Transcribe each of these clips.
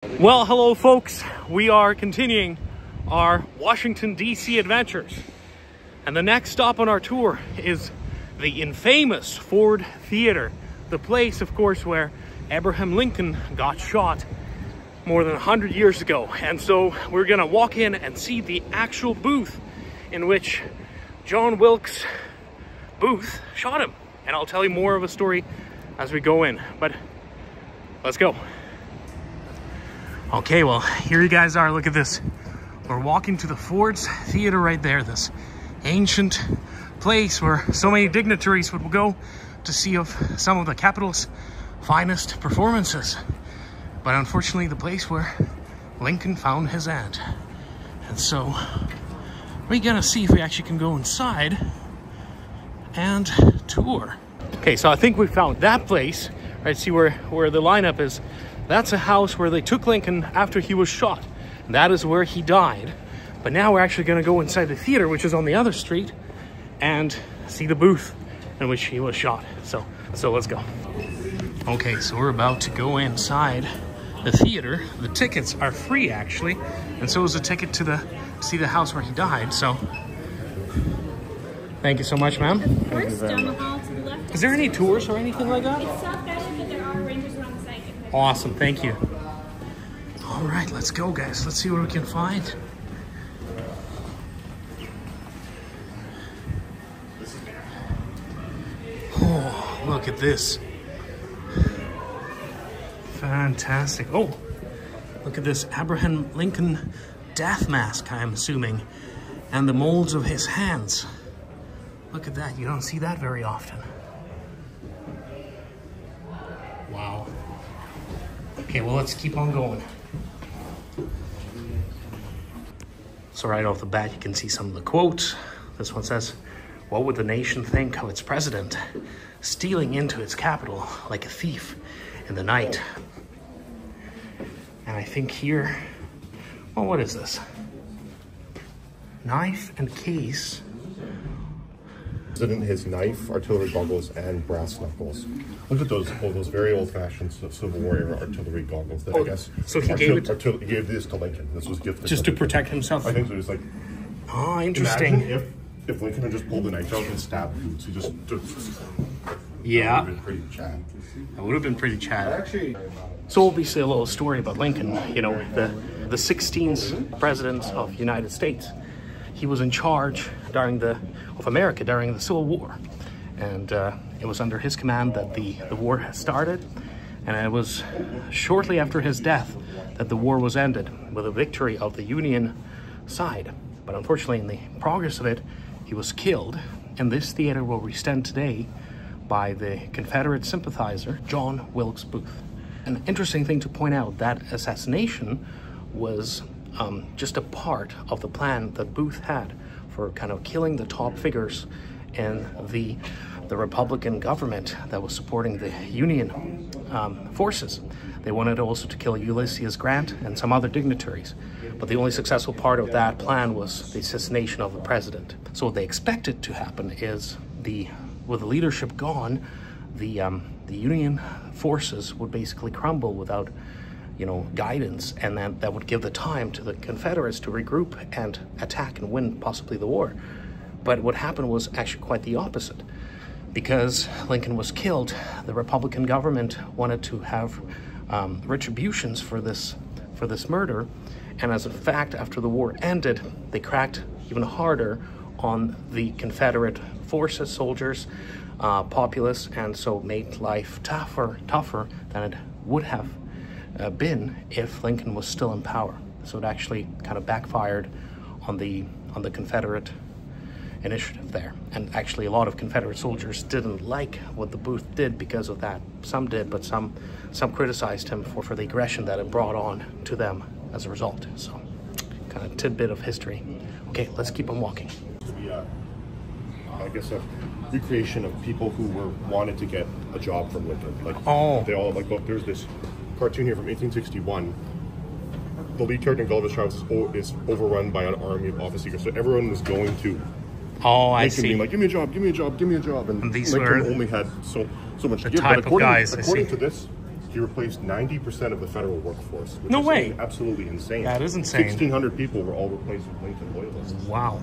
Well, hello folks. We are continuing our Washington, D.C. adventures. And the next stop on our tour is the infamous Ford Theater. The place, of course, where Abraham Lincoln got shot more than 100 years ago. And so we're gonna walk in and see the actual booth in which John Wilkes Booth shot him. And I'll tell you more of a story as we go in, but let's go. Okay, well, here you guys are. Look at this. We're walking to the Ford's Theater right there, this ancient place where so many dignitaries would go to see of some of the capital's finest performances. But unfortunately, the place where Lincoln found his aunt. And so we're gonna see if we actually can go inside and tour. Okay, so I think we found that place. Right, see where the lineup is. That's a house where they took Lincoln after he was shot. And that is where he died. But now we're actually gonna go inside the theater, which is on the other street, and see the booth in which he was shot. So let's go. Okay, so we're about to go inside the theater. The tickets are free, actually. And so is the ticket to see the house where he died, so. Thank you so much, ma'am. First, down the hall to the left. Is there any tours or anything like that? It's self-guided, but there are rangers around the site. Awesome, thank you. All right, let's go, guys. Let's see what we can find. Oh, look at this. Fantastic. Oh, look at this Abraham Lincoln death mask, I'm assuming, and the molds of his hands. Look at that. You don't see that very often. Wow. Okay, well, let's keep on going. So right off the bat, you can see some of the quotes. This one says, "What would the nation think of its president stealing into its capital like a thief in the night?" And I think here, well, what is this? Knife and case. President his knife, artillery goggles, and brass knuckles. Look at those very old-fashioned Civil War era artillery goggles. That I guess. So he gave he gave this to Lincoln. This was gifted just to protect himself. I think so. It was like, oh, interesting. Imagine if Lincoln had just pulled the knife out and stabbed Boots. He just yeah. That would have been pretty Chad. That would have been pretty Chad. Actually. So obviously a little story about Lincoln. You know, the 16th president of the United States. He was in charge of America during the Civil War, and it was under his command that the war had started, and it was shortly after his death that the war was ended with a victory of the Union side. But unfortunately, in the progress of it, he was killed in this theater where we stand today by the Confederate sympathizer John Wilkes Booth. An interesting thing to point out, that assassination was just a part of the plan that Booth had for kind of killing the top figures in the Republican government that was supporting the Union forces. They wanted also to kill Ulysses Grant and some other dignitaries, but the only successful part of that plan was the assassination of the president. So what they expected to happen is with the leadership gone, the Union forces would basically crumble without guidance, and then that would give the time to the Confederates to regroup and attack and win possibly the war. But what happened was actually quite the opposite. Because Lincoln was killed, the Republican government wanted to have retributions for this murder, and as a fact, after the war ended, they cracked even harder on the Confederate forces, soldiers, populace, and so made life tougher than it would have been if Lincoln was still in power. So it actually kind of backfired on the Confederate initiative there. And actually a lot of Confederate soldiers didn't like what the Booth did because of that. Some did, but some criticized him for the aggression that it brought on to them as a result. So kind of tidbit of history. Okay, let's keep on walking. I guess a recreation of people who wanted to get a job from Lincoln. Like, they all look, there's this cartoon here from 1861. The lead character in Gulliver's Travels is overrun by an army of office seekers. So everyone was going to I see. Being like, give me a job, give me a job, give me a job. And these Lincoln were only had so much to the give. type But of guys, according to this He replaced 90% of the federal workforce. Which No is way. Absolutely insane. That is insane. 1,600 people were all replaced with Lincoln loyalists. Wow.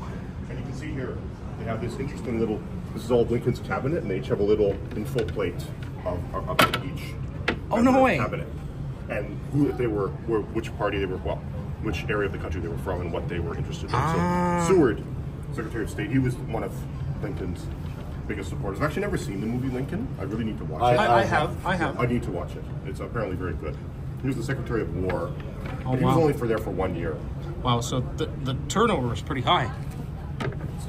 And you can see here, they have this interesting little, this is all Lincoln's cabinet, and they each have a little in full plate of each. Oh, no way. Cabinet. And who they were, which party they were, well, which area of the country they were from and what they were interested in. So Seward, Secretary of State, he was one of Lincoln's biggest supporters. I've actually never seen the movie Lincoln. I really need to watch it. I have. I need to watch it. It's apparently very good. He was the Secretary of War. Oh, He was only there for 1 year. Wow, so the turnover is pretty high.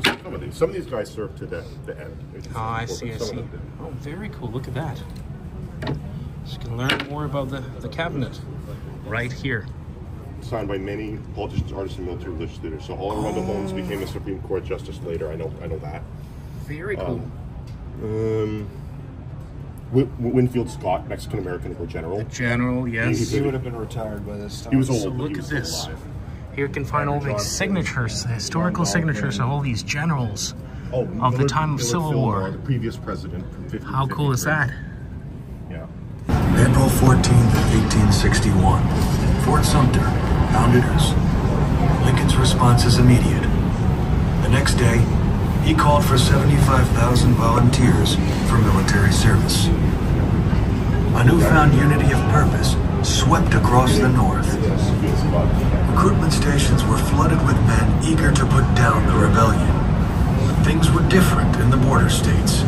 So some of these guys served to the end. Oh, I see. Oh, very cool. Look at that. So you can learn more about the cabinet right here. Signed by many politicians, artists, and military religious leaders. So all Arundel Holmes became a Supreme Court justice later. I know that. Very cool. Winfield Scott, Mexican American War general. General, yes. He would have been retired by this time. He was old. So look he at was this. alive. Here you can find all the signatures, the historical signatures of all these generals of the time of Civil War. The previous president from 1553. How cool is that? Yeah. April 14th, 1861. Fort Sumter, Founders. Lincoln's response is immediate. The next day, he called for 75,000 volunteers for military service. A newfound unity of purpose swept across the North. Recruitment stations were flooded with men eager to put down the rebellion. But things were different in the border states.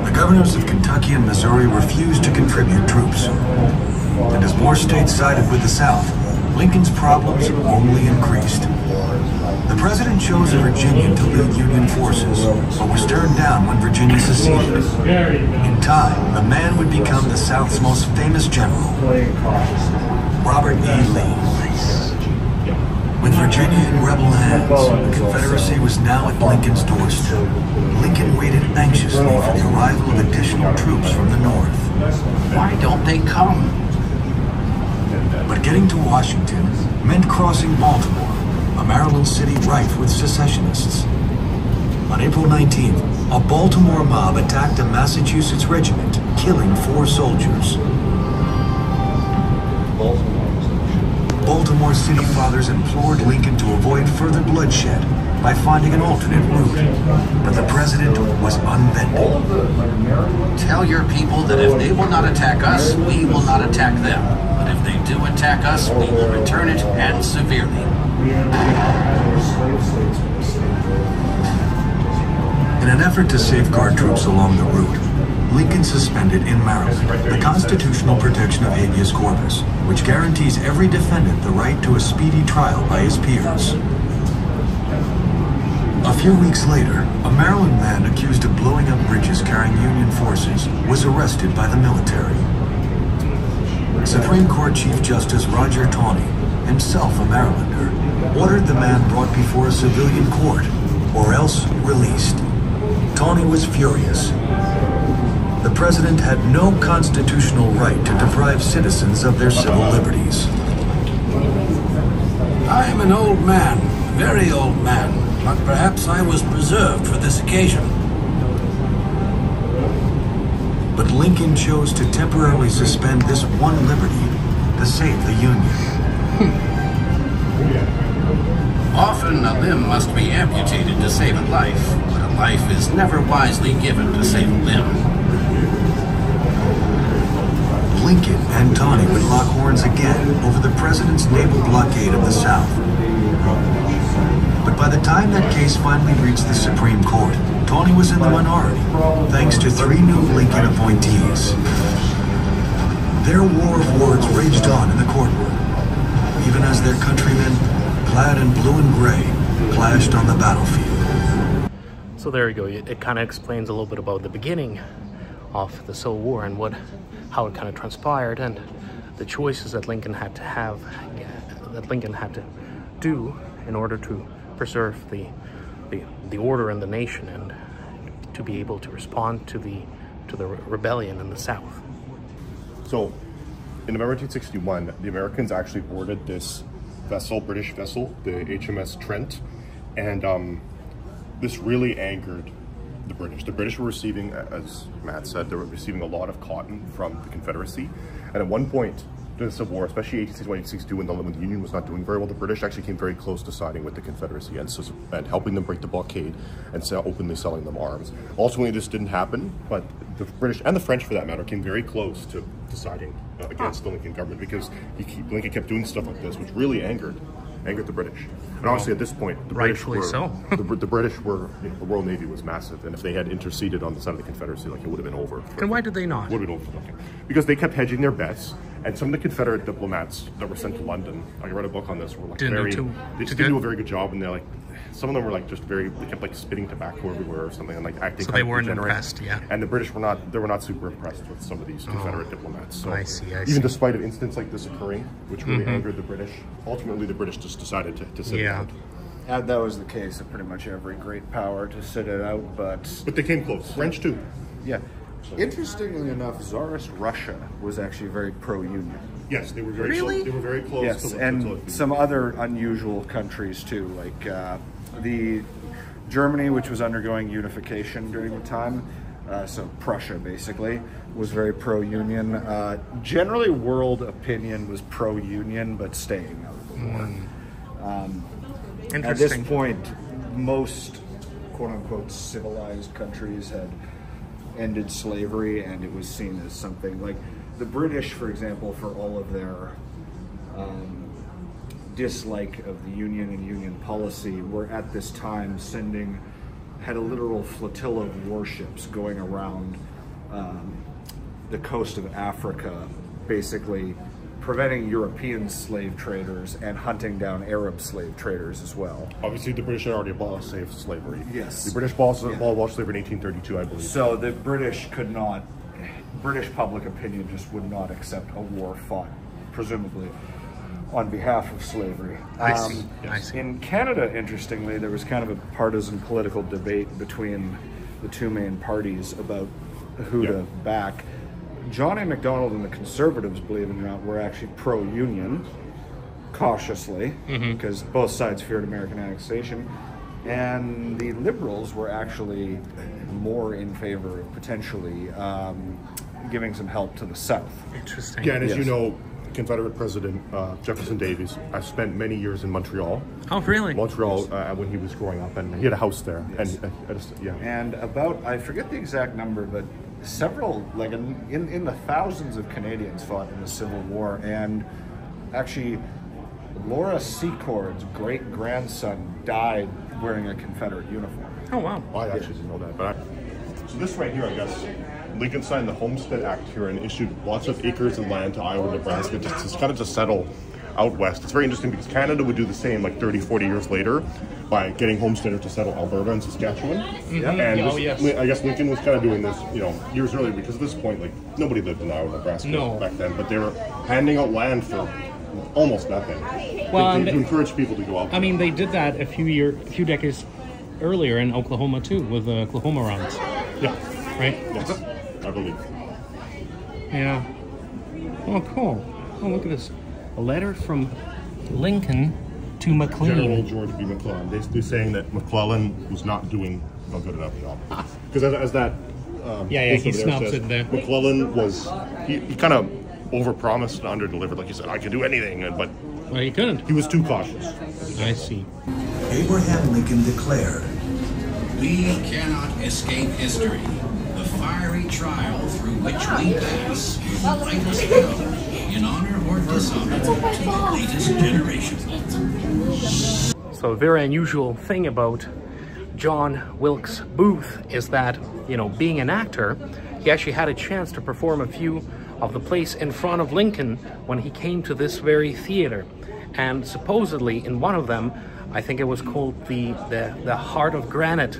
The governors of Kentucky and Missouri refused to contribute troops. And as more states sided with the South, Lincoln's problems only increased. The president chose a Virginian to lead Union forces, but was turned down when Virginia seceded. In time, the man would become the South's most famous general, Robert E. Lee. With Virginia in rebel hands, the Confederacy was now at Lincoln's doorstep. Lincoln waited anxiously for the arrival of additional troops from the North. Why don't they come? But getting to Washington meant crossing Baltimore, a Maryland city rife with secessionists. On April 19th, a Baltimore mob attacked a Massachusetts regiment, killing 4 soldiers. Baltimore city fathers implored Lincoln to avoid further bloodshed by finding an alternate route, but the president was unbending. Tell your people that if they will not attack us, we will not attack them. But if they do attack us, we will return it, and severely. In an effort to safeguard troops along the route, Lincoln suspended in Maryland the constitutional protection of habeas corpus, which guarantees every defendant the right to a speedy trial by his peers. A few weeks later, a Maryland man accused of blowing up bridges carrying Union forces was arrested by the military. Supreme Court Chief Justice Roger Taney, himself a Marylander, ordered the man brought before a civilian court, or else released. Taney was furious. The president had no constitutional right to deprive citizens of their civil liberties. I am an old man, very old man, but perhaps I was preserved for this occasion. But Lincoln chose to temporarily suspend this one liberty to save the Union. Often a limb must be amputated to save a life, but a life is never wisely given to save a limb. Lincoln and Taney would lock horns again over the president's naval blockade of the South. But by the time that case finally reached the Supreme Court, Taney was in the minority, thanks to 3 new Lincoln appointees. Their war of words raged on in the courtroom, even as their countrymen, clad in blue and gray, clashed on the battlefield. So there you go. It kind of explains a little bit about the beginning of the Civil War and how it kind of transpired and the choices that Lincoln had to do in order to preserve the order in the nation and to be able to respond to the rebellion in the South. So, in November 1861, the Americans actually boarded this vessel, British vessel, the HMS Trent, and this really angered the British. The British were receiving, as Matt said, they were receiving a lot of cotton from the Confederacy, And at one point during the Civil War, especially 1861, 1862, when the Union was not doing very well, the British actually came very close to siding with the Confederacy and helping them break the blockade and openly selling them arms. Ultimately, this didn't happen, but the British and the French, for that matter, came very close to siding against the Lincoln government, because Lincoln kept doing stuff like this, which really angered the British. And obviously, at this point, the British were the British were, you know, the Royal Navy was massive, and if they had interceded on the side of the Confederacy, like, it would have been over. And why did they not? Would have been over for Lincoln, because they kept hedging their bets. And some of the Confederate diplomats that were sent to London, I read a book on this, were like they just didn't do a very good job, and they're like, some of them were like just they kept like spitting tobacco everywhere or something, and like acting. So they weren't impressed, yeah. And the British were not super impressed with some of these Confederate diplomats. So I see. Even despite of incidents like this occurring, which really angered the British, ultimately the British just decided to sit it out. That was the case of pretty much every great power, to sit it out, but they came close. French too. Yeah. Interestingly enough, Tsarist Russia was actually very pro-Union. Yes, they were very close. They were very close. Yes, and some other unusual countries too, like the Germany, which was undergoing unification during the time. So Prussia, basically, was very pro-Union. Generally, world opinion was pro-Union, but staying out of the war. At this point, most quote-unquote civilized countries had ended slavery, and it was seen as something like the British, for example, for all of their dislike of the Union and Union policy, were at this time had a literal flotilla of warships going around the coast of Africa, basically preventing European slave traders and hunting down Arab slave traders as well. Obviously, the British had already abolished slavery. Yes. The British abolished slavery in 1832, I believe. So the British British public opinion just would not accept a war fought, presumably, on behalf of slavery. I see. In Canada, interestingly, there was kind of a partisan political debate between the two main parties about who to back. John A. Macdonald and the Conservatives, believe it or not, were actually pro-Union, cautiously, because both sides feared American annexation. And the Liberals were actually more in favor of potentially giving some help to the South. Interesting. Yeah, and as you know, Confederate President Jefferson Davis spent many years in Montreal. Oh, really? Montreal, when he was growing up, and he had a house there. Yes. And about, I forget the exact number, but several, like in the thousands of Canadians fought in the Civil War, and actually Laura Secord's great-grandson died wearing a Confederate uniform. Oh, wow. Well, I actually didn't know that. But so this right here, I guess, Lincoln signed the Homestead Act here and issued lots of acres of land to Iowa, Nebraska, just kind of to settle out west. It's very interesting because Canada would do the same like 30, 40 years later by getting homesteaders to settle Alberta and Saskatchewan. And I guess Lincoln was kind of doing this, you know, years earlier, because at this point, like, nobody lived in Iowa, Nebraska back then, but they were handing out land for almost nothing. Well, to encourage people to go out. I mean, they did that a few decades earlier in Oklahoma too, with the Oklahoma runs. Yeah. Right? Yes, I believe. Yeah. Oh, cool. Oh, look at this. A letter from Lincoln to McLean. General George B. McClellan. They're saying that McClellan was not doing a good enough job. Because as that... he snubs it there. McClellan was... He kind of overpromised and underdelivered. Like he said, I can do anything, but... Well, he couldn't. He was too cautious. I see. Abraham Lincoln declared, We cannot escape history. The fiery trial through which we pass will light us down in honor or dishonor to the latest generation. So a very unusual thing about John Wilkes Booth is that, you know, being an actor, he actually had a chance to perform a few of the plays in front of Lincoln when he came to this very theater. And supposedly in one of them, I think it was called the Heart of Granite,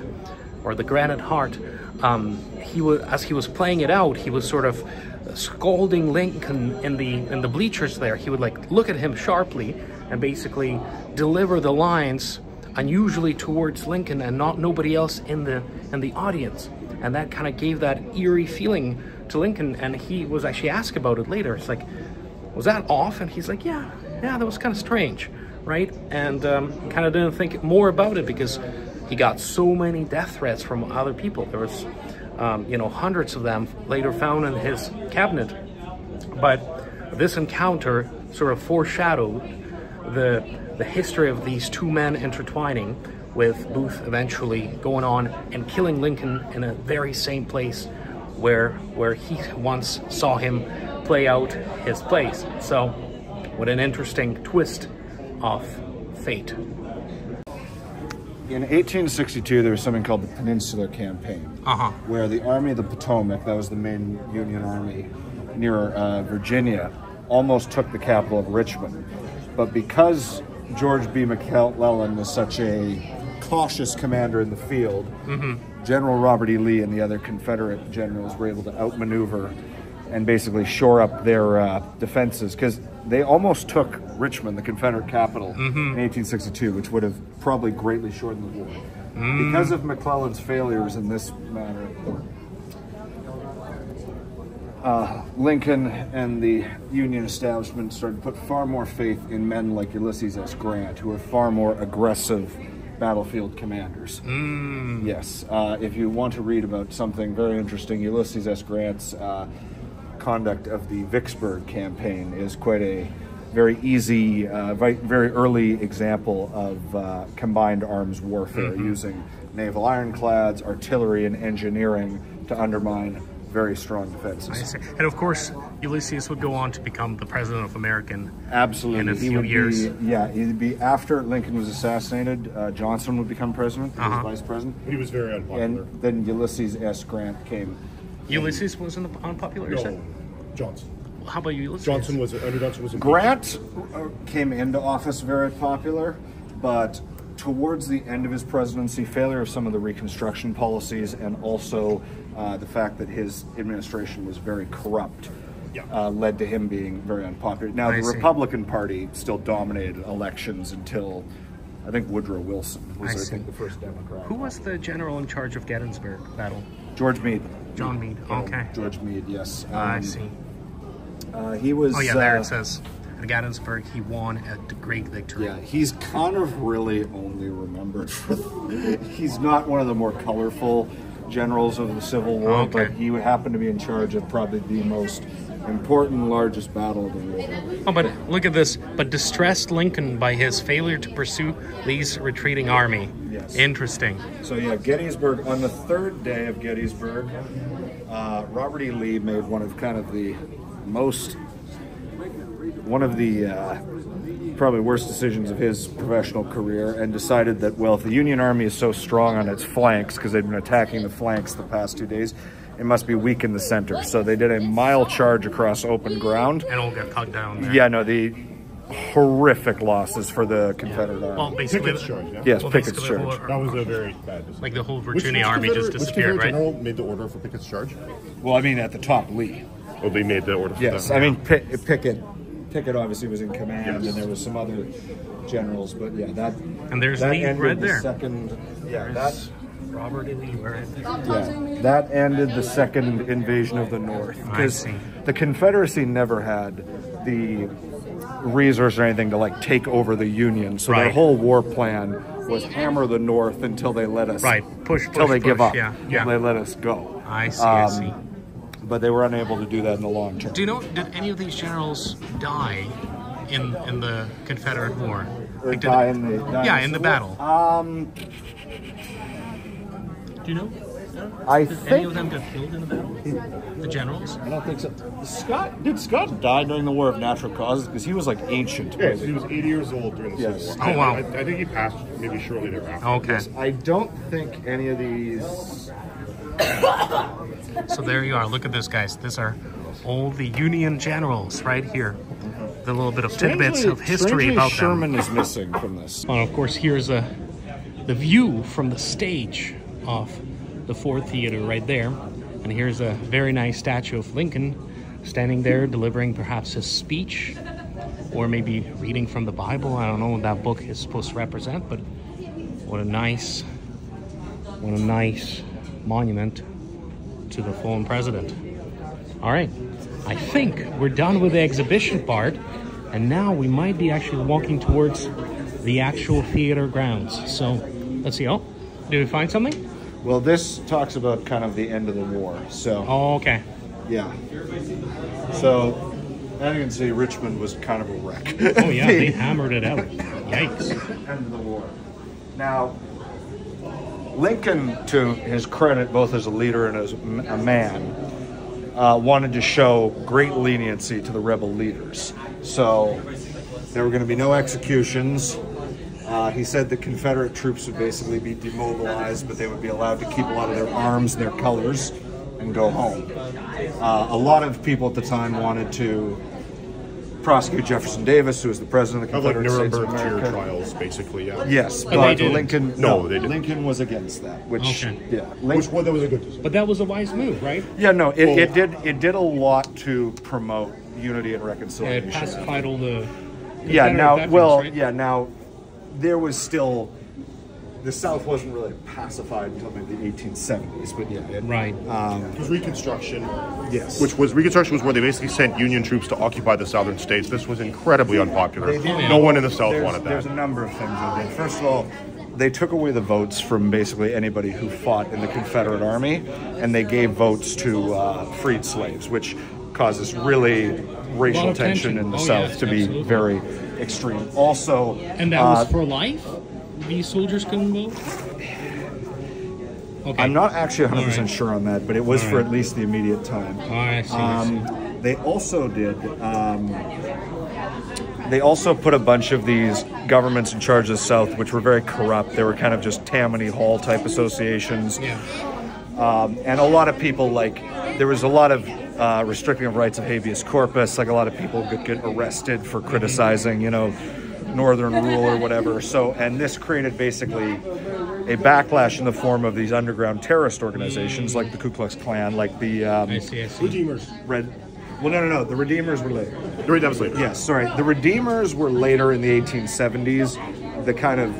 or the Granite Heart. As he was playing it out, he was sort of scolding Lincoln in the bleachers there. He would like look at him sharply and basically deliver the lines unusually towards Lincoln and nobody else in the audience. And that kind of gave that eerie feeling to Lincoln, and he was actually asked about it later. It's like, was that off? And he's like, yeah, that was kind of strange, right? And kind of didn't think more about it because he got so many death threats from other people. There was, hundreds of them later found in his cabinet. But this encounter sort of foreshadowed the history of these two men intertwining, with Booth eventually going on and killing Lincoln in a very same place where he once saw him play out his plays. So, what an interesting twist of fate. In 1862, there was something called the Peninsular Campaign, where the Army of the Potomac, that was the main Union army near Virginia, almost took the capital of Richmond. But because George B. McClellan was such a cautious commander in the field, General Robert E. Lee and the other Confederate generals were able to outmaneuver and basically shore up their defenses, because they almost took Richmond, the Confederate capital, in 1862, which would have probably greatly shortened the war. Because of McClellan's failures in this matter, Lincoln and the Union establishment started to put far more faith in men like Ulysses S. Grant, who were far more aggressive battlefield commanders. Yes, if you want to read about something very interesting, Ulysses S. Grant's conduct of the Vicksburg campaign is quite a very easy, very early example of combined arms warfare, using naval ironclads, artillery, and engineering to undermine very strong defenses. I see. And of course, Ulysses would go on to become the president of America. Absolutely. In a few years. He'd be after Lincoln was assassinated. Johnson would become president, he was vice president. He was very unpopular. And then Ulysses S. Grant came. Ulysses wasn't unpopular, you said? Johnson. How about Ulysses? Johnson was Grant came into office very popular, but towards the end of his presidency, failure of some of the Reconstruction policies, and also the fact that his administration was very corrupt, led to him being very unpopular. Now, the Republican Party still dominated elections until, I think, Woodrow Wilson was, I think, the first Democrat. Who was the general in charge of Gettysburg battle? George Meade. John Meade, okay. George Meade, yes. I see. He was... Oh, yeah, there it says. At Gettysburg, he won a great victory. Yeah, he's kind of really only remembered. He's not one of the more colorful generals of the Civil War, but he happened to be in charge of probably the most important, largest battle of the war. Oh, but look at this. But distressed Lincoln by his failure to pursue Lee's retreating army. Yes. Interesting. So yeah, Gettysburg, on the third day of Gettysburg, Robert E. Lee made one of the probably worst decisions of his professional career, and decided that, well, if the Union Army is so strong on its flanks, because they've been attacking the flanks the past 2 days, it must be weak in the center. So they did a mile charge across open ground. And all got cut down there. Yeah, no, the horrific losses for the Confederate Army. Well, basically... Pickett's charge, yeah. Yes, Pickett's charge. That was a very bad decision. Like the whole Virginia army just disappeared, which right? general made the order for Pickett's charge? Well, I mean, at the top, Lee. Oh, they made the order for Yes, that. I mean, Pickett obviously was in command, and there was some other generals, but yeah, that... And there's that Lee ended right there. The second, yeah, that... Robert E. Lee right there. Yeah, that ended the second invasion of the North. Because the Confederacy never had the resource or anything to, like, take over the Union, so their whole war plan was hammer the North until they let us... push, until they give up. Yeah. Until they let us go. I see, But they were unable to do that in the long term. Do you know, did any of these generals die in the Confederate War? Or Like, die in the in the battle. Do you know? I Did think any of them get killed in the battle? The generals? I don't think so. Scott die during the War of Natural Causes? Because he was like ancient. Yes, he was 80 years old during the Civil War. Oh, wow. I think he passed maybe shortly thereafter. Okay. Yes, I don't think any of these... So there you are. Look at this, guys. These are all the Union generals right here. The little bit of tidbits of history about Sherman them. is missing from this. And of course, here's the view from the stage of the Ford Theater right there. And here's a very nice statue of Lincoln standing there delivering perhaps his speech, or maybe reading from the Bible. I don't know what that book is supposed to represent, but what a nice monument to the fallen president. All right, I think we're done with the exhibition part, and now we might be actually walking towards the actual theater grounds. So let's see. Oh, did we find something? Well, this talks about kind of the end of the war. So Oh, okay. yeah. So And you can see Richmond was kind of a wreck. Oh yeah, they hammered it out. Yikes. End of the war. Now, Lincoln, to his credit, both as a leader and as a man, wanted to show great leniency to the rebel leaders. So there were going to be no executions. He said the Confederate troops would basically be demobilized, but they would be allowed to keep a lot of their arms and their colors and go home. A lot of people at the time wanted to prosecute Jefferson Davis, who was the president of the Confederate States of America. Nuremberg trials, basically, yeah. Yes, But but they Lincoln, No, they didn't. Lincoln was against that, which, Okay. yeah. Which one that was a good decision. But that was a wise move, right? Yeah, no, it did a lot to promote unity and reconciliation. It pacified all the Yeah, Confederate now, veterans, well, right? yeah, now, there was still, the South wasn't really pacified until maybe the 1870s, but yeah. Right. It was Reconstruction. Yes. Reconstruction was where they basically sent Union troops to occupy the southern states. This was incredibly unpopular. They did. No one in the South wanted There's that. a number of things they did. First of all, they took away the votes from basically anybody who fought in the Confederate Army, and they gave votes to freed slaves, which causes really racial of tension tension. in the Oh, South yeah, to be absolutely. very extreme. Also, And that was for life? These soldiers couldn't vote? Okay. I'm not actually 100% All right. sure on that, but it was All for right. at least the immediate time. Oh, I see. I see. They also did. They also put a bunch of these governments in charge of the South, which were very corrupt. They were kind of just Tammany Hall type associations, Yeah. and a lot of people there was a lot of restricting of rights of habeas corpus. Like a lot of people could get arrested for criticizing, Northern rule or whatever. So, and this created basically a backlash in the form of these underground terrorist organizations, like the Ku Klux Klan, like the I see. Redeemers. Well, no. The Redeemers were later. Right, that was later. Yes, sorry. The Redeemers were later in the 1870s. The kind of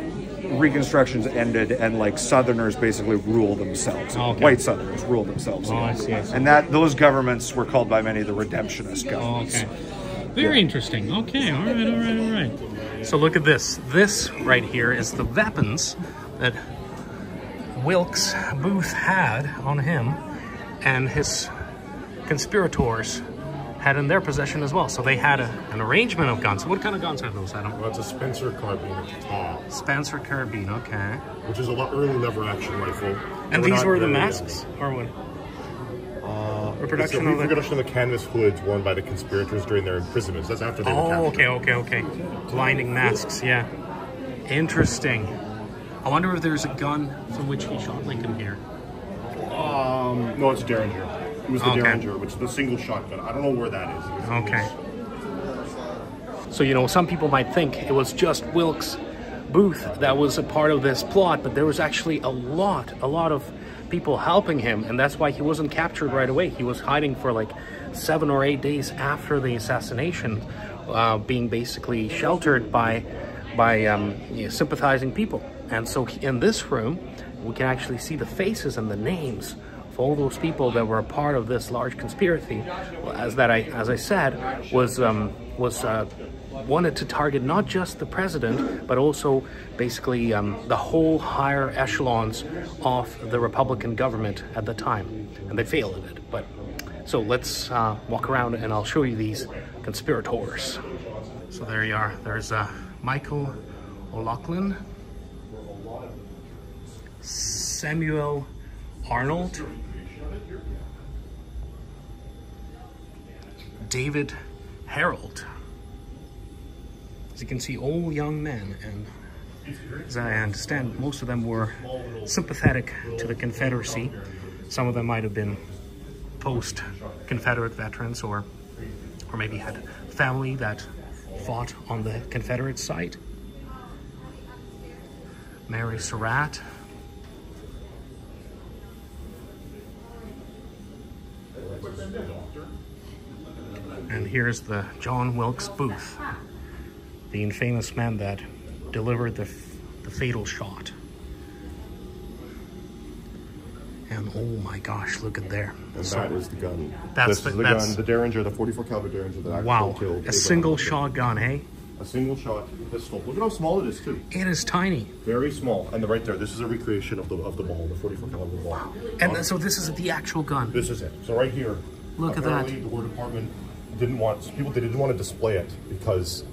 Reconstructions ended, and Southerners basically ruled themselves. Oh, okay. White Southerners ruled themselves. Oh, I see. And those governments were called by many the redemptionist Oh, governments. okay. Very interesting. Okay, all right. So look at this. This right here is the weapons that Wilkes Booth had on him, and his conspirators had in their possession as well. So they had an arrangement of guns. What kind of guns are those, Adam? Well, it's a Spencer carbine at the top, Spencer carbine, okay. which is a lot early lever-action rifle. And They these not were the very, masks, or what? Reproduction it's a of the... reproduction of the canvas hoods worn by the conspirators during their imprisonments. That's after they were Oh, captured. okay. Blinding masks, yeah. Interesting. I wonder if there's a gun from which he shot Lincoln here. No, it's Derringer. It was the Okay. Derringer, which is the single shotgun. I don't know where that is. Okay. So, some people might think it was just Wilkes Booth that was a part of this plot, but there was actually a lot of people helping him, and that's why he wasn't captured right away. He was hiding for 7 or 8 days after the assassination, being basically sheltered by sympathizing people. And so in this room, we can actually see the faces and the names of all those people that were a part of this large conspiracy, as I said, was wanted to target not just the president, but also basically the whole higher echelons of the Republican government at the time, and they failed at it. But so let's walk around and I'll show you these conspirators. So there you are. There's Michael O'Loughlin, Samuel Arnold, David Harold. As you can see, all young men, and as I understand, most of them were sympathetic to the Confederacy. Some of them might have been post-Confederate veterans, or maybe had family that fought on the Confederate side. Mary Surratt. And here's the John Wilkes Booth, the infamous man that delivered the fatal shot. And oh my gosh, look at there. And that is the gun. That's the gun, the Derringer, the 44 caliber Derringer that wow, actually killed a single shotgun, hey? A single shot pistol. Look at how small it is too. It is tiny. Very small. And right there, this is a recreation of the ball, the 44 caliber ball. And so this is the actual gun. This is it. So right here. Look at that. apparently The War Department didn't want to display it because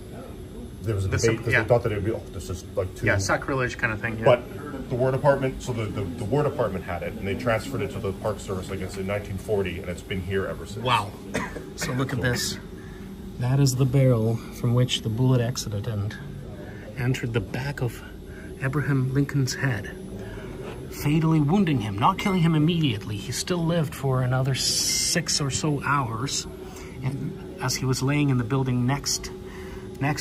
there was a debate because they thought that it would be, oh, this is like too... Yeah, sacrilege kind of thing. Yeah. But the War Department, so the War Department had it, and they transferred it to the Park Service, I guess, in 1940, and it's been here ever since. Wow. So look at this. That is the barrel from which the bullet exited and entered the back of Abraham Lincoln's head, fatally wounding him, not killing him immediately. He still lived for another 6 or so hours, and as he was laying in the building next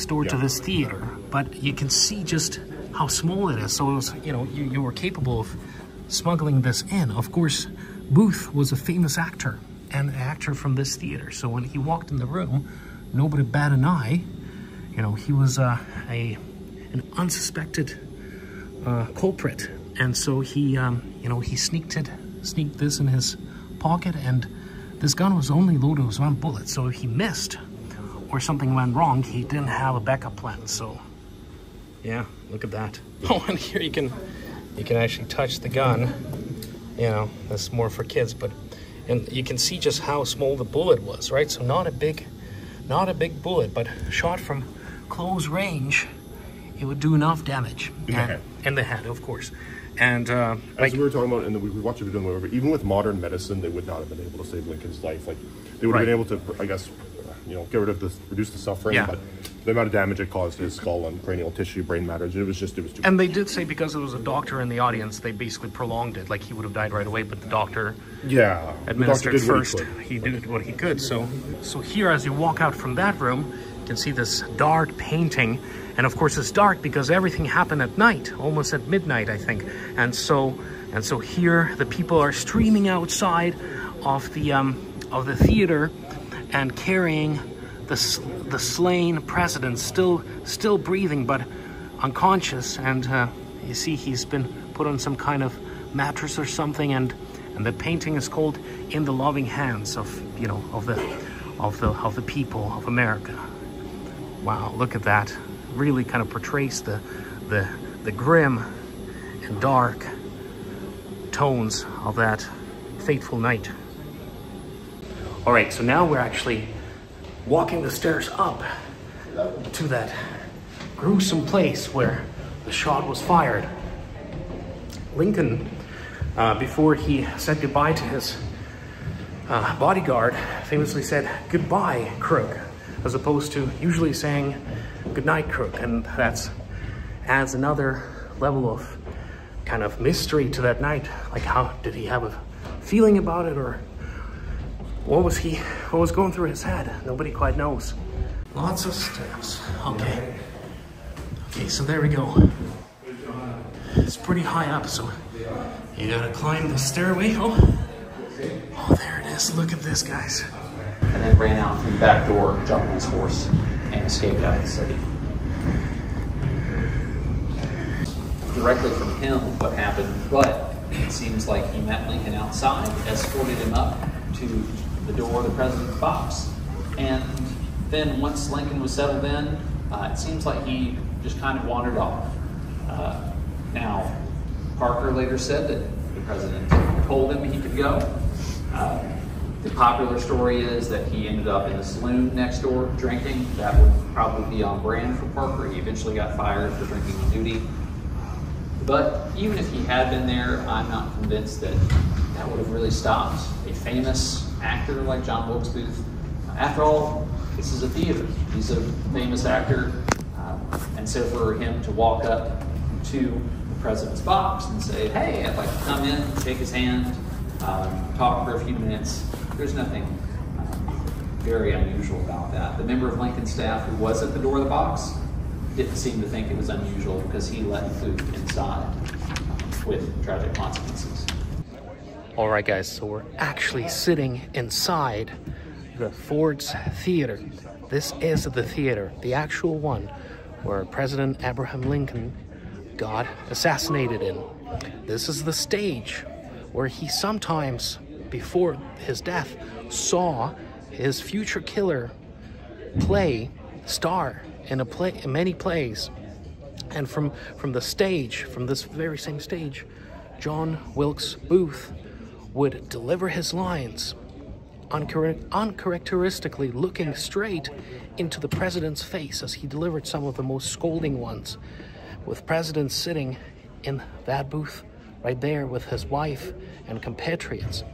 door to this theater. But you can see just how small it is. So it was, you know, you were capable of smuggling this in. Of course, Booth was a famous actor, and an actor from this theater. So when he walked in the room, nobody bat an eye. You know, he was an unsuspected culprit, and so he, you know, he sneaked this in his pocket, and this gun was only loaded with 1 bullet. So if he missed or something went wrong, he didn't have a backup plan. So yeah, look at that. Oh, and here you can actually touch the gun. You know, that's more for kids, but and you can see just how small the bullet was, right? So not a big bullet, but shot from close range, it would do enough damage. In the head, of course. And as we were talking about, and we watched a video, even with modern medicine, they would not have been able to save Lincoln's life. Like, they would have been able to, I guess, you know, reduce the suffering, but the amount of damage it caused to his skull and cranial tissue, brain matter, it was too much. And they did say because there was a doctor in the audience, they basically prolonged it. Like, he would have died right away, but the doctor administered first. He did what he could. So here, as you walk out from that room, you can see this dark painting. And of course, it's dark because everything happened at night, almost at midnight, I think. And so here, the people are streaming outside of the theater and carrying the slain president, still breathing but unconscious. And you see, he's been put on some kind of mattress or something. And the painting is called "In the Loving Hands of the people of America." Wow, look at that. Really kind of portrays the grim and dark tones of that fateful night. All right, so now we're actually walking the stairs up to that gruesome place where the shot was fired. Lincoln, before he said goodbye to his bodyguard, famously said, "Goodbye, crook," as opposed to usually saying, "Good night, crook." And that adds another level of kind of mystery to that night. Like, how did he have a feeling about it, or what was going through his head? Nobody quite knows. Lots of steps. Okay, so there we go. It's pretty high up, so you gotta climb the stairway. Oh, there it is. Look at this, guys. And then ran out through the back door, jumped on his horse, and escaped out of the city. Directly from him, what happened, but it seems like he met Lincoln outside, escorted him up to the door of the president's box, and then once Lincoln was settled in, it seems like he just kind of wandered off. Now, Parker later said that the president told him he could go. The popular story is that he ended up in the saloon next door drinking. That would probably be on brand for Parker. He eventually got fired for drinking on duty. But even if he had been there, I'm not convinced that that would have really stopped a famous actor like John Wilkes Booth. After all, this is a theater. He's a famous actor. And so for him to walk up to the president's box and say, "Hey, I'd like to come in, shake his hand, talk for a few minutes," there's nothing very unusual about that. The member of Lincoln's staff who was at the door of the box didn't seem to think it was unusual because he let Booth inside with tragic consequences. All right, guys, so we're actually sitting inside the Ford's Theater. This is the theater, the actual one where President Abraham Lincoln got assassinated in. This is the stage where he sometimes, before his death, saw his future killer star in many plays. And from the stage, from this very same stage, John Wilkes Booth would deliver his lines uncharacteristically looking straight into the president's face as he delivered some of the most scolding ones, with President sitting in that booth right there with his wife and compatriots.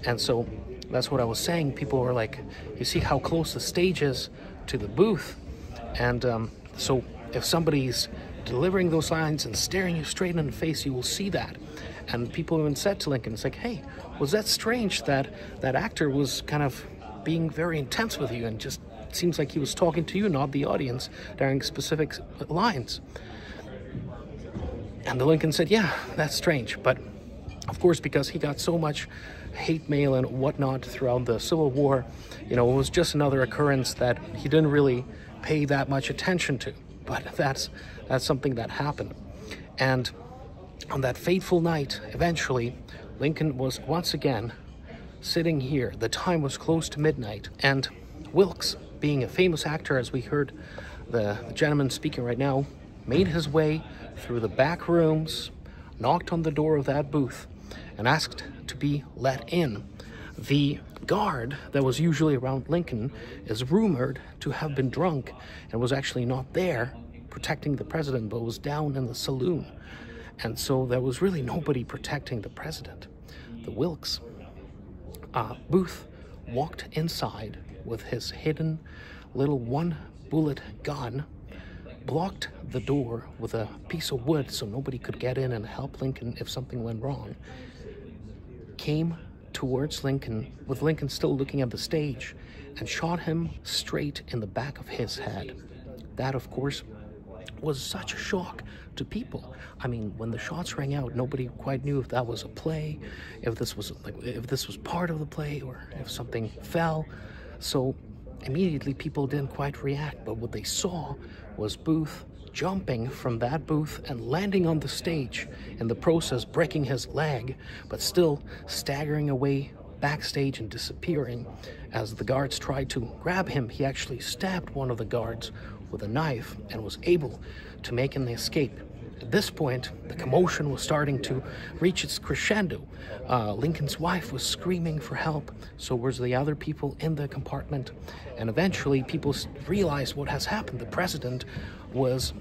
And so that's what I was saying. People were like, you see how close the stage is to the booth, and so if somebody's delivering those lines and staring you straight in the face, you will see that. And people even said to Lincoln, it's like, hey, was that strange that that actor was kind of being very intense with you, and just seems like he was talking to you, not the audience, during specific lines. And the Lincoln said, yeah, that's strange. But of course, because he got so much hate mail and whatnot throughout the Civil War, you know, it was just another occurrence that he didn't really pay that much attention to. But that's something that happened. And on that fateful night, eventually, Lincoln was once again sitting here. The time was close to midnight, and Wilkes, being a famous actor, as we heard the gentleman speaking right now, made his way through the back rooms, knocked on the door of that booth, and asked to be let in. The guard that was usually around Lincoln is rumored to have been drunk and was actually not there protecting the president, but was down in the saloon. And so there was really nobody protecting the president. The Wilkes Booth walked inside with his hidden little one-bullet gun, blocked the door with a piece of wood so nobody could get in and help Lincoln if something went wrong, came towards Lincoln, with Lincoln still looking at the stage, and shot him straight in the back of his head. That, of course, was such a shock to people. I mean, when the shots rang out, nobody quite knew if that was a play, if this was part of the play, or if something fell. So immediately people didn't quite react, but what they saw was Booth jumping from that booth and landing on the stage, in the process breaking his leg, but still staggering away backstage and disappearing. As the guards tried to grab him, he actually stabbed one of the guards with a knife and was able to make an escape. At this point, the commotion was starting to reach its crescendo. Lincoln's wife was screaming for help, so was the other people in the compartment, and eventually people realized what has happened. The president was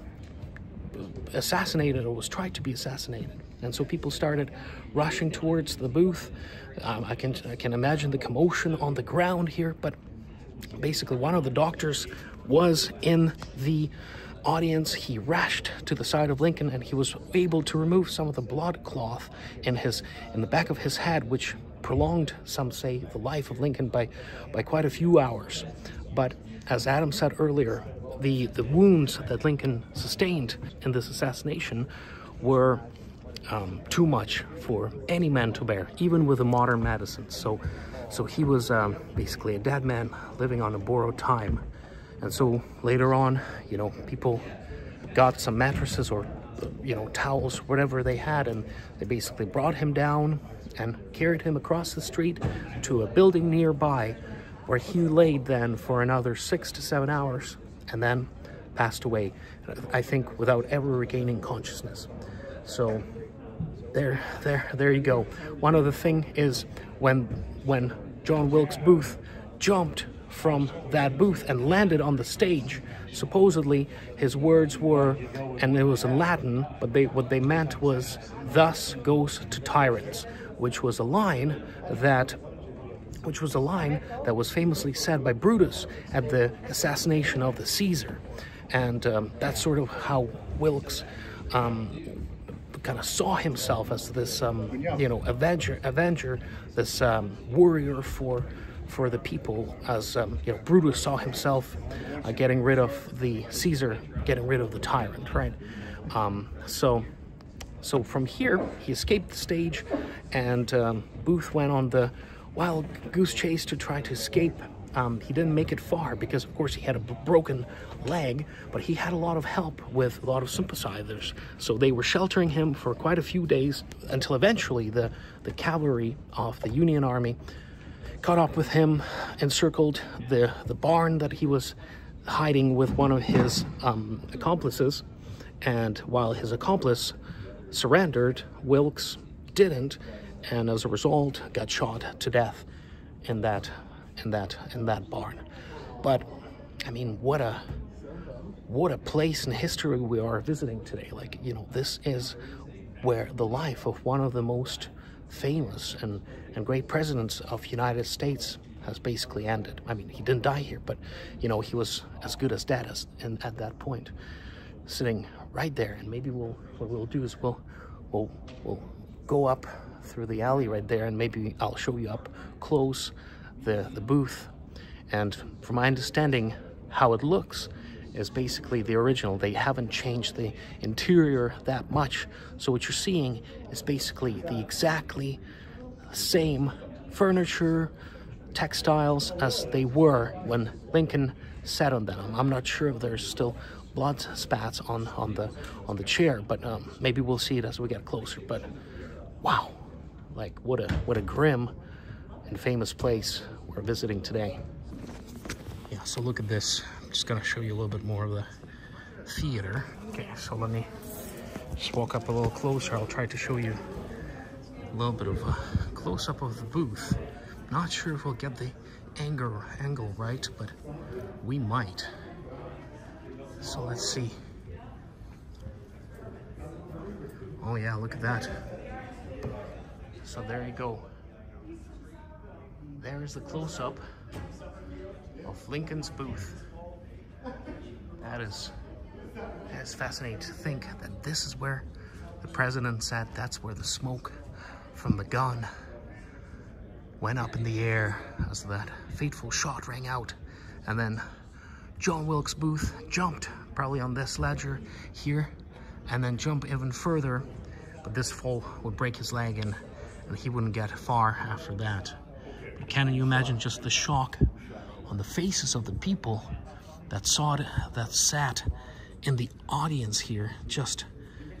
assassinated, or was tried to be assassinated, and so people started rushing towards the booth. I can imagine the commotion on the ground here, but basically one of the doctors was in the audience. He rushed to the side of Lincoln, and he was able to remove some of the blood cloth in the back of his head, which prolonged, some say, the life of Lincoln by quite a few hours. But as Adam said earlier, the wounds that Lincoln sustained in this assassination were too much for any man to bear, even with the modern medicine. So he was basically a dead man living on a borrowed time. And so later on, you know, people got some mattresses or, you know, towels, whatever they had, and they basically brought him down and carried him across the street to a building nearby, where he laid then for another 6 to 7 hours and then passed away, I think, without ever regaining consciousness. So there you go. One other thing is when John Wilkes Booth jumped from that booth and landed on the stage, supposedly his words were, and it was in Latin, but what they meant was, "Thus goes to tyrants," which was a line that was famously said by Brutus at the assassination of the Caesar. And that's sort of how Wilkes kind of saw himself as this you know, avenger, this warrior for the people, as you know, Brutus saw himself getting rid of the Caesar, getting rid of the tyrant, right? So from here he escaped the stage, and Booth went on the wild goose chase to try to escape. He didn't make it far because, of course, he had a broken leg, but he had a lot of help with a lot of sympathizers. So they were sheltering him for quite a few days, until eventually the cavalry of the Union Army caught up with him, encircled the barn that he was hiding with one of his accomplices. And while his accomplice surrendered, Wilkes didn't, and as a result got shot to death in that in that barn. But I mean, what a place in history we are visiting today. Like, you know, this is where the life of one of the most famous and great presidents of United States has basically ended. I mean, he didn't die here, but you know, he was as good as dead at that point, sitting right there. And maybe what we'll do is we'll go up through the alley right there, and maybe I'll show you up close the booth. And from my understanding, how it looks is basically the original. They haven't changed the interior that much. So what you're seeing is basically the exactly same furniture, textiles as they were when Lincoln sat on them. I'm not sure if there's still blood spats on the chair, but maybe we'll see it as we get closer. But wow, like what a grim and famous place we're visiting today. Yeah, so look at this. I'm just gonna show you a little bit more of the theater. Okay, so let me just walk up a little closer. I'll try to show you a little bit of a close-up of the booth. Not sure if we'll get the angle right, but we might. So let's see. Oh yeah, look at that. So there you go. There's the close-up of Lincoln's booth. That is fascinating to think that this is where the president sat. That's where the smoke from the gun went up in the air as that fateful shot rang out. And then John Wilkes Booth jumped probably on this ledger here, and then jump even further, but this fall would break his leg and he wouldn't get far after that. But can you imagine just the shock on the faces of the people that saw it, that sat in the audience here, just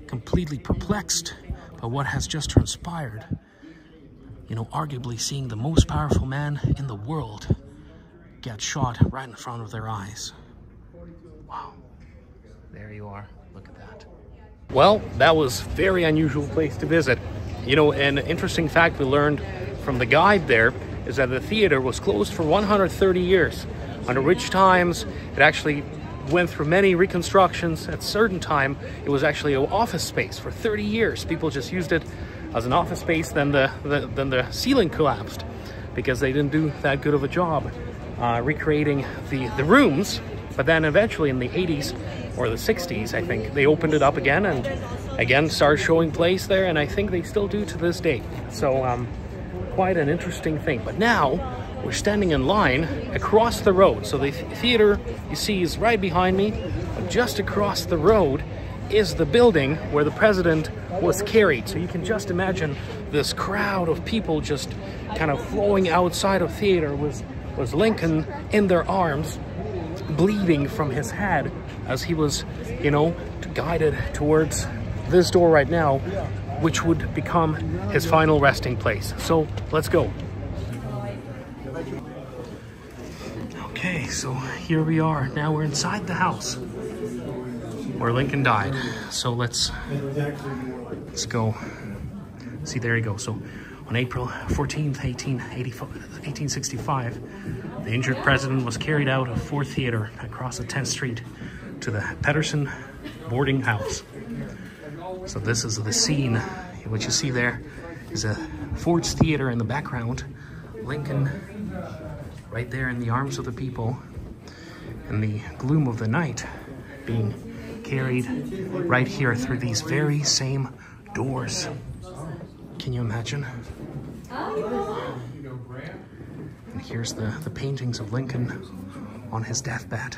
completely perplexed by what has just transpired. You know, arguably seeing the most powerful man in the world get shot right in front of their eyes. Wow. There you are. Look at that. Well, that was a very unusual place to visit. You know, an interesting fact we learned from the guide there is that the theater was closed for 130 years, under which times it actually went through many reconstructions. At a certain time, it was actually an office space for 30 years. People just used it as an office space. Then the ceiling collapsed because they didn't do that good of a job recreating the rooms. But then eventually in the 80s or the 60s, I think, they opened it up again and again started showing plays there, and I think they still do to this day. So quite an interesting thing. But now we're standing in line across the road. So the theater you see is right behind me, but just across the road is the building where the president was carried. So you can just imagine this crowd of people just kind of flowing outside of theater was Lincoln in their arms, bleeding from his head as he was, you know, guided towards this door right now, which would become his final resting place. So let's go. Okay, so here we are. Now we're inside the house where Lincoln died. So let's go. See, there you go. So on April 14th, 1865, the injured president was carried out of Ford Theater across the 10th Street to the Pedersen boarding house. So this is the scene. What you see there is a Ford's Theater in the background. Lincoln right there in the arms of the people, in the gloom of the night, being carried right here through these very same doors. Can you imagine? And here's the paintings of Lincoln on his deathbed.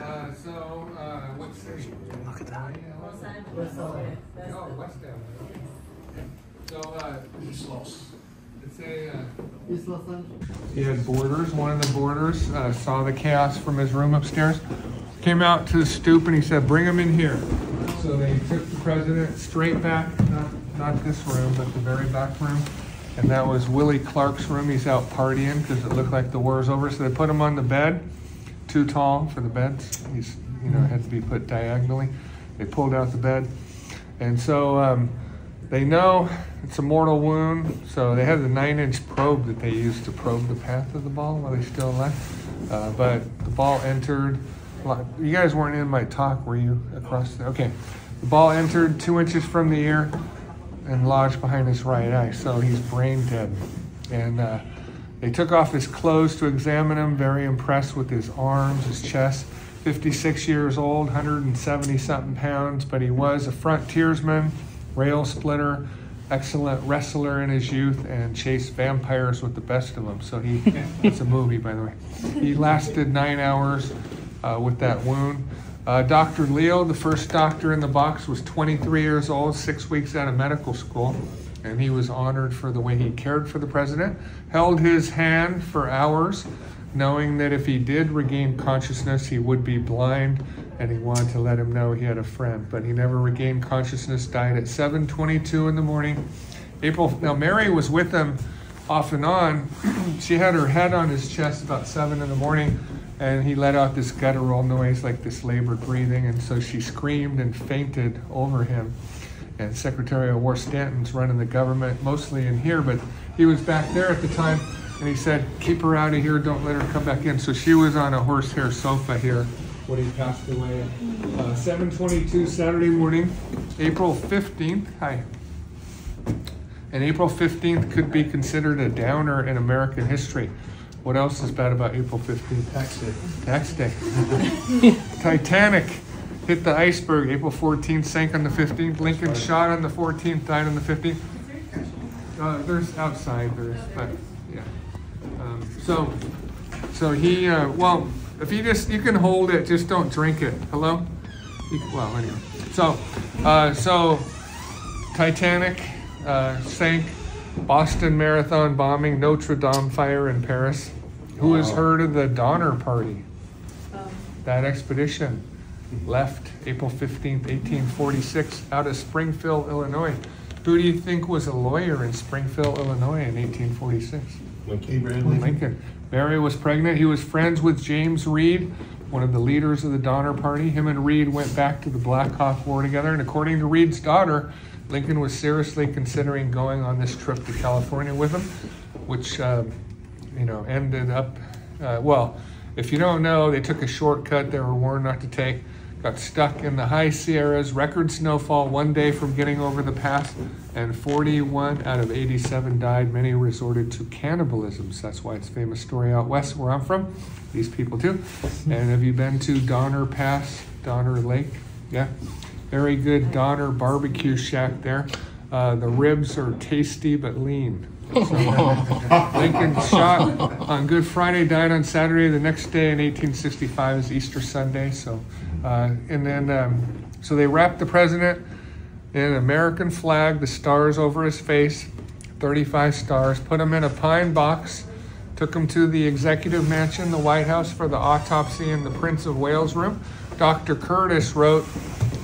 Look at that. He had boarders. One of the boarders saw the chaos from his room upstairs, came out to the stoop, and he said, "Bring him in here." So they took the president straight back, not this room, but the very back room. And that was Willie Clark's room. He's out partying because it looked like the war's over. So they put him on the bed, too tall for the beds. He's, you know, had to be put diagonally. They pulled out the bed. And so They know it's a mortal wound, so they had the 9-inch probe that they used to probe the path of the ball while he's still alive. But the ball entered. You guys weren't in my talk, were you? Across the, okay. The ball entered 2 inches from the ear and lodged behind his right eye, so he's brain dead. And they took off his clothes to examine him, very impressed with his arms, his chest. 56 years old, 170-something pounds, but he was a frontiersman, rail splitter, excellent wrestler in his youth, and chased vampires with the best of them. So it's a movie, by the way. He lasted 9 hours with that wound. Dr. Leo, the first doctor in the box, was 23 years old, 6 weeks out of medical school, and he was honored for the way he cared for the president, held his hand for hours, knowing that if he did regain consciousness, he would be blind, and he wanted to let him know he had a friend. But he never regained consciousness, died at 7:22 in the morning. Now Mary was with him off and on. She had her head on his chest about 7 in the morning, and he let out this guttural noise like this labored breathing, and so she screamed and fainted over him. And Secretary of War Stanton's running the government, mostly in here, but he was back there at the time, and he said, keep her out of here, don't let her come back in. So she was on a horsehair sofa here when he passed away. 7:22 Saturday morning, April 15th. Hi. And April 15th could be considered a downer in American history. What else is bad about April 15th? Tax day. Tax day. Titanic hit the iceberg April 14th, sank on the 15th. Lincoln shot on the 14th, died on the 15th. There's outside, but yeah. So he, well, if you can hold it, just don't drink it. Hello? Well, anyway. So Titanic sank. Boston Marathon bombing, Notre Dame fire in Paris. Who has heard of the Donner Party? That expedition left April 15th, 1846, out of Springfield, Illinois. Who do you think was a lawyer in Springfield, Illinois in 1846? Lincoln. Mary was pregnant. He was friends with James Reed, one of the leaders of the Donner Party. Him and Reed went back to the Black Hawk War together, and according to Reed's daughter, Lincoln was seriously considering going on this trip to California with him, which, ended up, well, if you don't know, they took a shortcut they were warned not to take, got stuck in the high Sierras, record snowfall 1 day from getting over the pass, and 41 out of 87 died. Many resorted to cannibalism. So that's why it's a famous story out west where I'm from. These people too. And have you been to Donner Pass, Donner Lake? Yeah. Very good Donner barbecue shack there. The ribs are tasty but lean. So, Lincoln shot on Good Friday, died on Saturday. The next day in 1865 is Easter Sunday. So, so they wrapped the president in an American flag, the stars over his face, 35 stars, put him in a pine box, took him to the executive mansion, the White House, for the autopsy in the Prince of Wales room. Dr. Curtis wrote,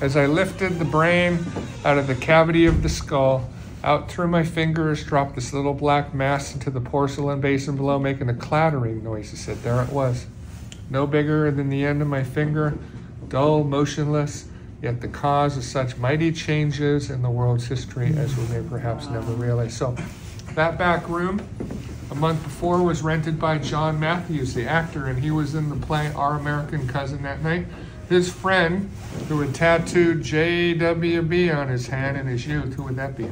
as I lifted the brain out of the cavity of the skull, out through my fingers dropped this little black mass into the porcelain basin below, making a clattering noise. He said, there it was. No bigger than the end of my finger, dull, motionless, yet the cause of such mighty changes in the world's history as we may perhaps never realize. So that back room a month before was rented by John Matthews, the actor, and he was in the play Our American Cousin that night. His friend, who had tattooed JWB on his hand in his youth, who would that be?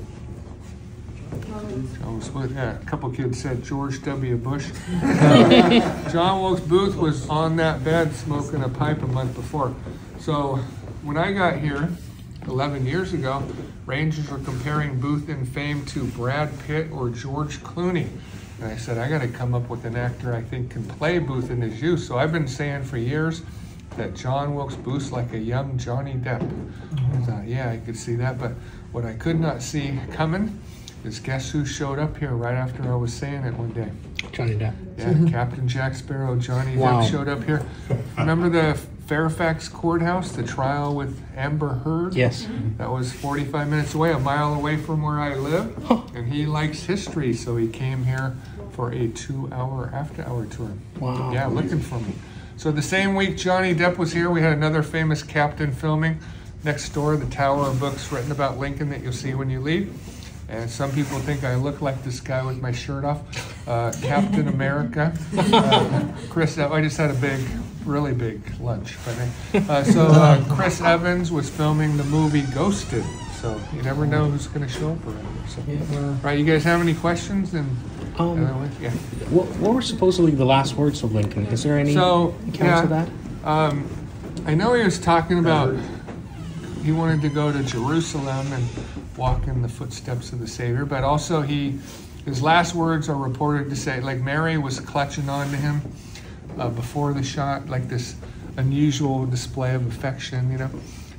A couple kids said George W. Bush. John Wilkes Booth was on that bed smoking a pipe a month before. So when I got here 11 years ago, Rangers were comparing Booth in fame to Brad Pitt or George Clooney. And I said, I got to come up with an actor I think can play Booth in his youth. So I've been saying for years that John Wilkes Booth's like a young Johnny Depp. I thought, yeah, I could see that. But what I could not see coming is guess who showed up here right after I was saying it one day? Johnny Depp. Yeah, Captain Jack Sparrow, Johnny Depp showed up here. Remember the Fairfax courthouse, the trial with Amber Heard? Yes. That was 45 minutes away, a mile away from where I live. And he likes history, so he came here for a 2-hour after-hour tour. Wow. Yeah, looking for me. So the same week Johnny Depp was here, we had another famous captain filming. next door, the tower of books written about Lincoln that you'll see when you leave. And some people think I look like this guy with my shirt off, Captain America. Chris, I just had a really big lunch. So Chris Evans was filming the movie Ghosted. So you never know who's going to show up around here. So, right, you guys have any questions? And yeah. What were supposedly the last words of Lincoln? Is there any accounts of that? I know he was talking about he wanted to go to Jerusalem and walk in the footsteps of the Savior, but also his last words are reported to say, like, Mary was clutching on to him before the shot, like this unusual display of affection, you know,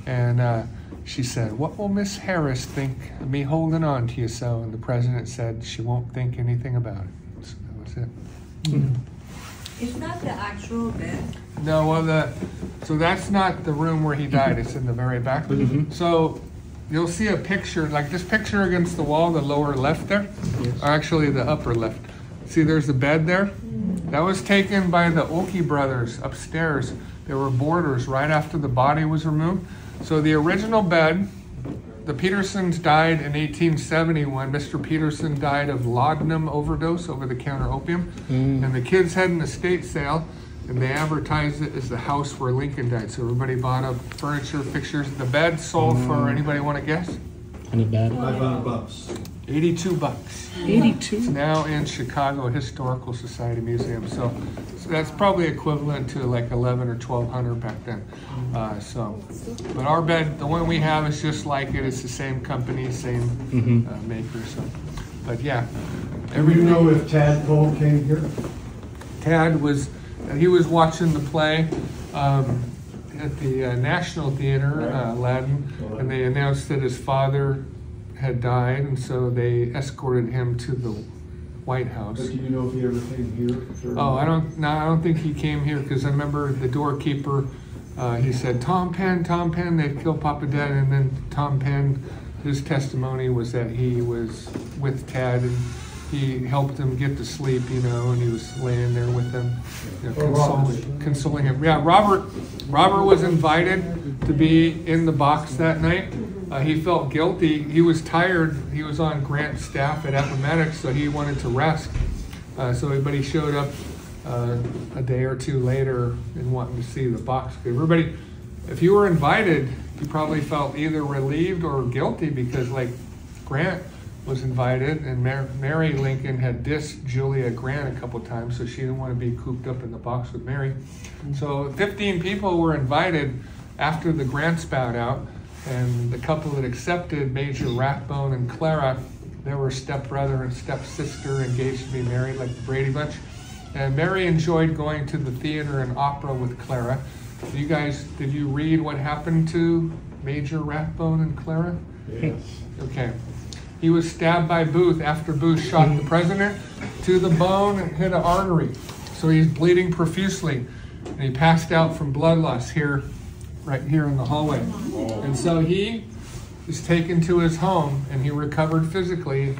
and she said, "What will Miss Harris think of me holding on to you so?" And the president said, "She won't think anything about it." So that was it. Mm-hmm. Is that the actual bed? No, well, so that's not the room where he died. It's in the very back. Mm-hmm. So you'll see a picture, like this picture against the wall, the lower left there, or actually the upper left. See, there's a bed there. That was taken by the Oki brothers upstairs. They were boarders right after the body was removed. So the original bed, the Petersons died in 1871. Mr. Peterson died of laudanum overdose, over-the-counter opium. And the kids had an estate sale, and they advertised it as the house where Lincoln died. So everybody bought up furniture, fixtures. The bed sold for, anybody want to guess? Any bed? $500. $82. 82. It's now in Chicago Historical Society Museum. So that's probably equivalent to like 11 or 1200 back then. But our bed, the one we have, is just like it. It's the same company, same maker. So, but yeah. Do you know if Tad Cole came here? Tad was watching the play at the National Theater, Aladdin, and they announced that his father had died, and so they escorted him to the White House. But do you know if he ever came here? Oh, I don't think he came here, because I remember the doorkeeper, he said, Tom Penn, they've killed Papa Dad," and then Tom Penn, his testimony was that he was with Tad, and he helped him get to sleep, you know, and he was laying there with them, you know, consoling him. Yeah, Robert was invited to be in the box that night. He felt guilty. He was tired. He was on Grant's staff at Appomattox, so he wanted to rest. But he showed up a day or two later and wanting to see the box. Everybody, if you were invited, you probably felt either relieved or guilty, because, like, Grant was invited, and Mary Lincoln had dissed Julia Grant a couple times, so she didn't want to be cooped up in the box with Mary. So 15 people were invited after the Grants bowed out. And the couple that accepted, Major Rathbone and Clara, they were stepbrother and stepsister, engaged to be married, like the Brady Bunch. And Mary enjoyed going to the theater and opera with Clara. You guys, did you read what happened to Major Rathbone and Clara? Yes. Okay. He was stabbed by Booth after Booth shot the president to the bone and hit an artery. So he's bleeding profusely. And he passed out from blood loss right here in the hallway. And so he was taken to his home, and he recovered physically.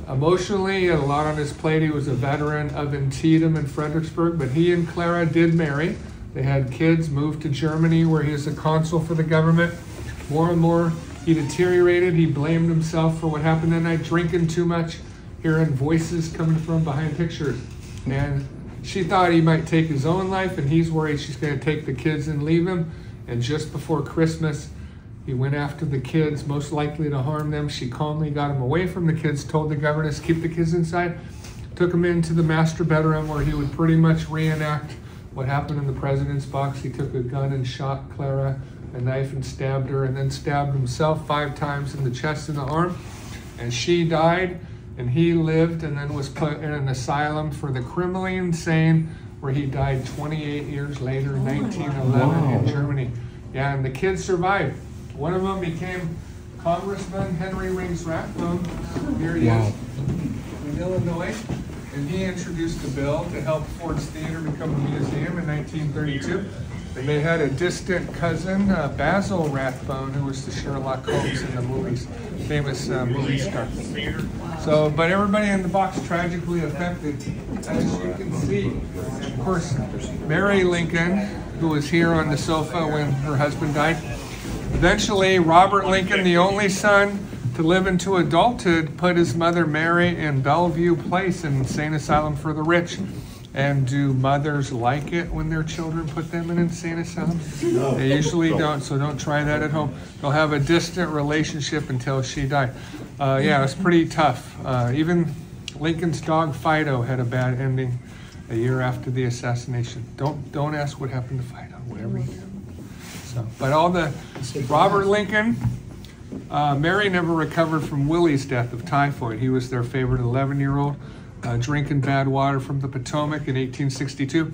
Emotionally, he had a lot on his plate. He was a veteran of Antietam and Fredericksburg, but he and Clara did marry. They had kids, moved to Germany, where he was a consul for the government. More and more, he deteriorated. He blamed himself for what happened that night, drinking too much, hearing voices coming from behind pictures. And she thought he might take his own life, and he's worried she's going to take the kids and leave him. And just before Christmas, he went after the kids, most likely to harm them. She calmly got him away from the kids, told the governess, keep the kids inside, took him into the master bedroom, where he would pretty much reenact what happened in the president's box. He took a gun and shot Clara, a knife, and stabbed her, and then stabbed himself 5 times in the chest and the arm. And she died, and he lived, and then was put in an asylum for the criminally insane, where he died 28 years later in 1911 in Germany. Yeah, and the kids survived. One of them became Congressman Henry Riggs Rathbone. Here he is in Illinois. And he introduced the bill to help Ford's Theater become a museum in 1932. And they had a distant cousin, Basil Rathbone, who was the Sherlock Holmes in the movies, famous movie star. So, but everybody in the box tragically affected, as you can see. And of course, Mary Lincoln, who was here on the sofa when her husband died, Eventually, Robert Lincoln, the only son to live into adulthood, put his mother Mary in Bellevue Place, an insane asylum for the rich. And do mothers like it when their children put them in insane asylums? No. They usually don't, so don't try that at home. They'll have a distant relationship until she died. Yeah, it was pretty tough. Even Lincoln's dog Fido had a bad ending a year after the assassination. Don't ask what happened to Fido, whatever you do. So, but all the Robert Lincoln, Mary never recovered from Willie's death of typhoid. He was their favorite 11-year-old. Drinking bad water from the Potomac in 1862,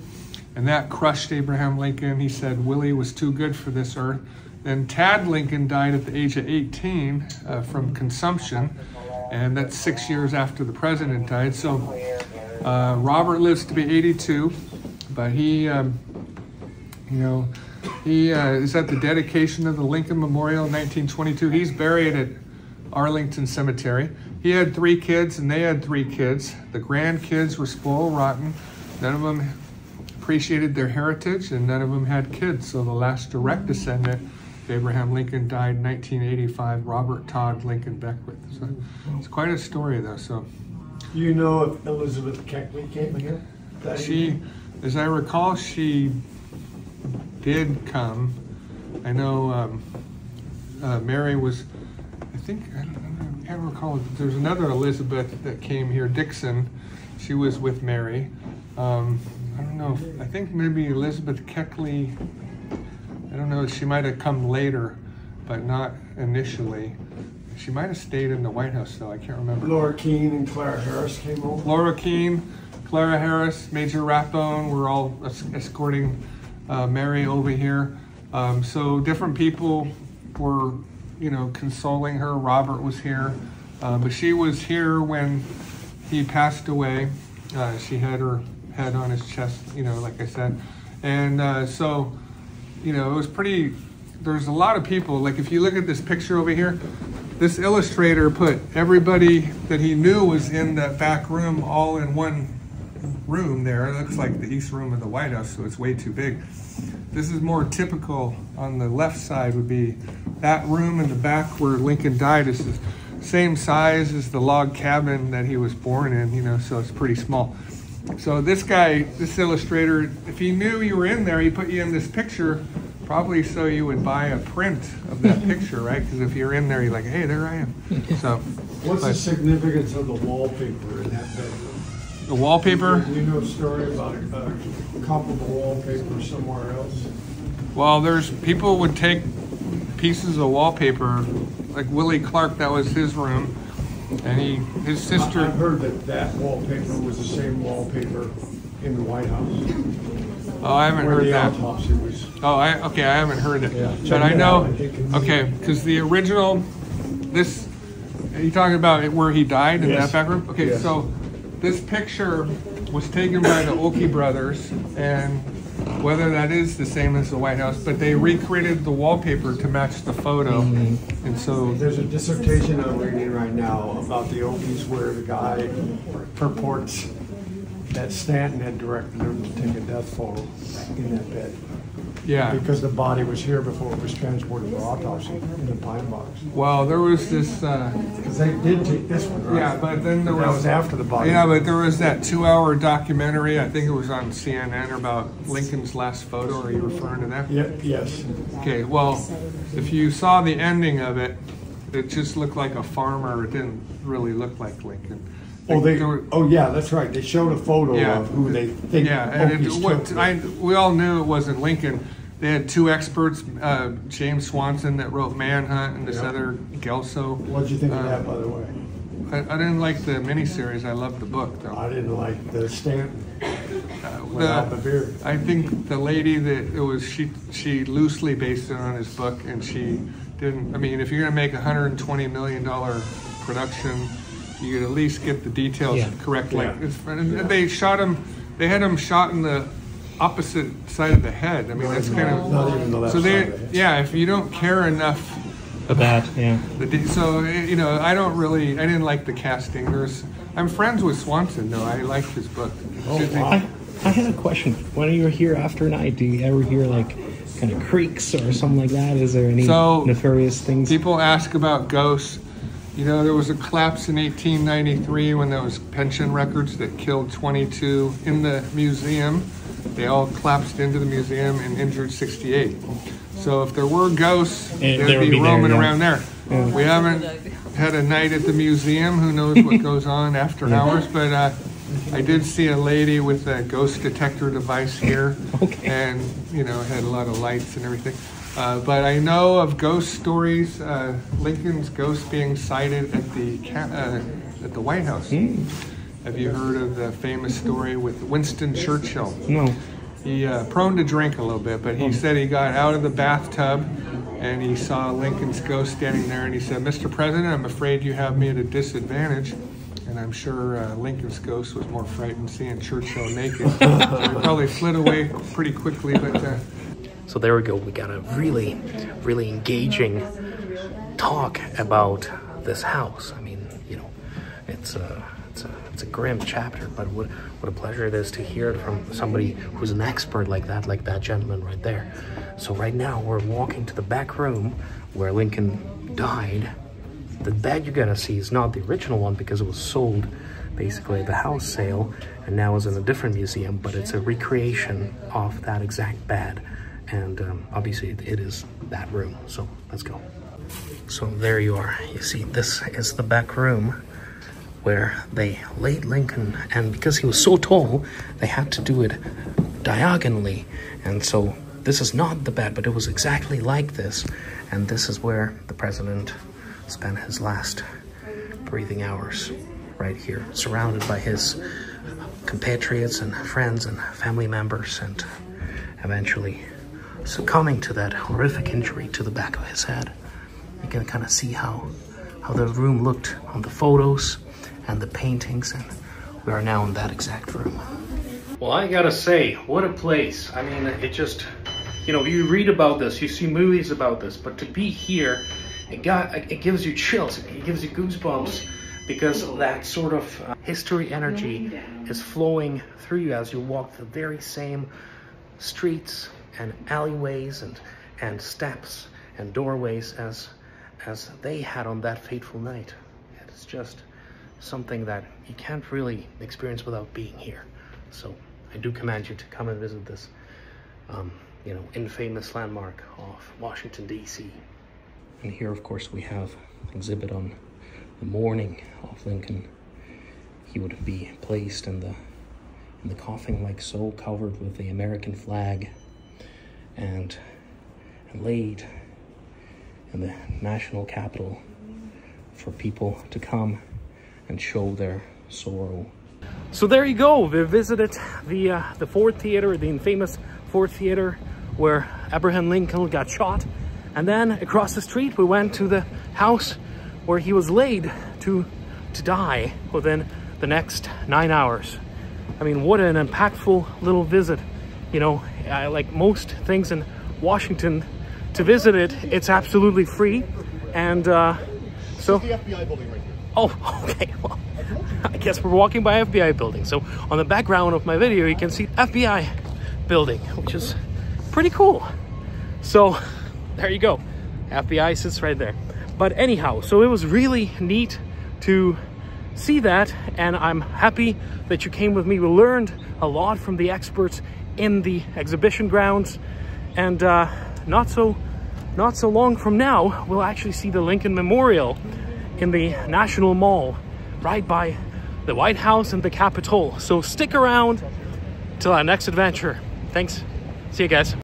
and that crushed Abraham Lincoln. He said Willie was too good for this earth. Then Tad Lincoln died at the age of 18 from consumption, and that's 6 years after the president died. So Robert lives to be 82, but he is at the dedication of the Lincoln Memorial in 1922. He's buried at Arlington Cemetery. He had 3 kids, and they had 3 kids. The grandkids were spoiled rotten. None of them appreciated their heritage, and none of them had kids. So the last direct descendant of Abraham Lincoln died in 1985, Robert Todd Lincoln Beckwith. So it's quite a story, though. So, you know if Elizabeth Keckley came here? She, as I recall, she did come. I know Mary was, I think, I can't recall. There's another Elizabeth that came here, Dixon. She was with Mary. I don't know. I think maybe Elizabeth Keckley, I don't know. She might have come later, but not initially. She might have stayed in the White House, though. I can't remember. Laura Keene and Clara Harris came over. Laura Keene, Clara Harris, Major Rathbone were all escorting Mary over here. So different people were, consoling her. Robert was here, but she was here when he passed away. She had her head on his chest, like I said. And so, it was pretty, there's a lot of people. Like if you look at this picture over here, this illustrator put everybody that he knew was in that back room all in one room there. It looks like the East Room of the White House, so it's way too big. This is more typical. On the left side would be that room in the back where Lincoln died is the same size as the log cabin that he was born in, so it's pretty small. So this guy, this illustrator, if he knew you were in there, he put you in this picture probably so you would buy a print of that picture, right? Because if you're in there, you're like, hey, there I am. So, what's the significance of the wallpaper in that bedroom? The wallpaper? Do you know a story about a comparable wallpaper somewhere else? Well, people would take pieces of wallpaper, like Willie Clark, that was his room, and his sister. I've heard that wallpaper was the same wallpaper in the White House. Oh, I haven't heard that. Autopsy was. Oh, I haven't heard it. Yeah, but I know. Okay, because the original, this, are you talking about where he died in that back room? Okay, yes. So this picture was taken by the Oakey brothers, and whether that is the same as the White House, but they recreated the wallpaper to match the photo. Mm-hmm. And so there's a dissertation I'm reading right now about the Oakeys where the guy purports that Stanton had directed him to take a death photo in that bed. Yeah. Because the body was here before it was transported for autopsy in the pine box. Well, there was this. Because they did take this one, right? Yeah, but then that was after the body. Yeah, but there was that 2-hour documentary. I think it was on CNN about Lincoln's last photo. Are you referring to that? Yeah. Yes. Okay. Well, if you saw the ending of it, it just looked like a farmer. It didn't really look like Lincoln. Yeah, that's right. They showed a photo of who they think. Yeah, and we all knew it wasn't Lincoln. They had 2 experts, James Swanson that wrote Manhunt, and this other Gelso. What did you think of that, by the way? I didn't like the miniseries. I loved the book, though. I didn't like the Stanton without the beard. I think the lady that it was, she loosely based it on his book, and she didn't. I mean, if you're going to make $120 million production, you could at least get the details correct. Like they shot him. They had him shot in the opposite side of the head. I mean, that's kind of not even the left side of the head. If you don't care enough about so I didn't like the casting. I'm friends with Swanson though. I liked his book. I had a question. When you're here after night, do you ever hear like kind of creaks or something like that? Is there any nefarious things? People ask about ghosts. You know, there was a collapse in 1893 when there was pension records that killed 22 in the museum. They all collapsed into the museum and injured 68. So if there were ghosts, they'd be roaming around there. Yeah. We haven't had a night at the museum. Who knows what goes on after hours? But I did see a lady with a ghost detector device here, and you know, had a lot of lights and everything. But I know of ghost stories. Lincoln's ghost being sighted at the White House. Have you heard of the famous story with Winston Churchill? No. He prone to drink a little bit, but he said he got out of the bathtub and he saw Lincoln's ghost standing there, and he said, "Mr. President, I'm afraid you have me at a disadvantage." And I'm sure Lincoln's ghost was more frightened seeing Churchill naked. So he probably slid away pretty quickly. But so there we go. We got a really, really engaging talk about this house. I mean, you know, it's a grim chapter, but what a pleasure it is to hear it from somebody who's an expert like that gentleman right there. So right now we're walking to the back room where Lincoln died. The bed you're gonna see is not the original one because it was sold basically at the house sale and now is in a different museum, but it's a recreation of that exact bed. And obviously it is that room, so let's go. So there you are. You see, this is the back room where they laid Lincoln, and because he was so tall, they had to do it diagonally. And so this is not the bed, but it was exactly like this. And this is where the president spent his last breathing hours, right here, surrounded by his compatriots and friends and family members, and eventually succumbing to that horrific injury to the back of his head. You can kind of see how the room looked on the photos and the paintings, and we are now in that exact room. Well, I gotta say, what a place. I mean, it just, you know, you read about this, you see movies about this, but to be here, it gives you chills, it gives you goosebumps, because that sort of history energy is flowing through you as you walk the very same streets and alleyways and steps and doorways as they had on that fateful night. It's just something that you can't really experience without being here. So I do commend you to come and visit this, you know, infamous landmark of Washington, D.C. And here, of course, we have an exhibit on the morning of Lincoln. He would be placed in the coffin like so, covered with the American flag, and laid in the national capital for people to come and show their sorrow. So there you go. We visited the Ford Theater, the infamous Ford Theater where Abraham Lincoln got shot. And then across the street, we went to the house where he was laid to die within the next 9 hours. I mean, what an impactful little visit. You know, like most things in Washington, to visit it, it's absolutely free. And so... This is the FBI building right here. Oh, okay. Well, I guess we're walking by FBI building. So on the background of my video, you can see FBI building, which is pretty cool. So there you go. FBI sits right there. But anyhow, so it was really neat to see that, and I'm happy that you came with me. We learned a lot from the experts in the exhibition grounds, and not so long from now, we'll actually see the Lincoln Memorial in the National Mall, right by the White House and the Capitol. So stick around till our next adventure. Thanks. See you guys.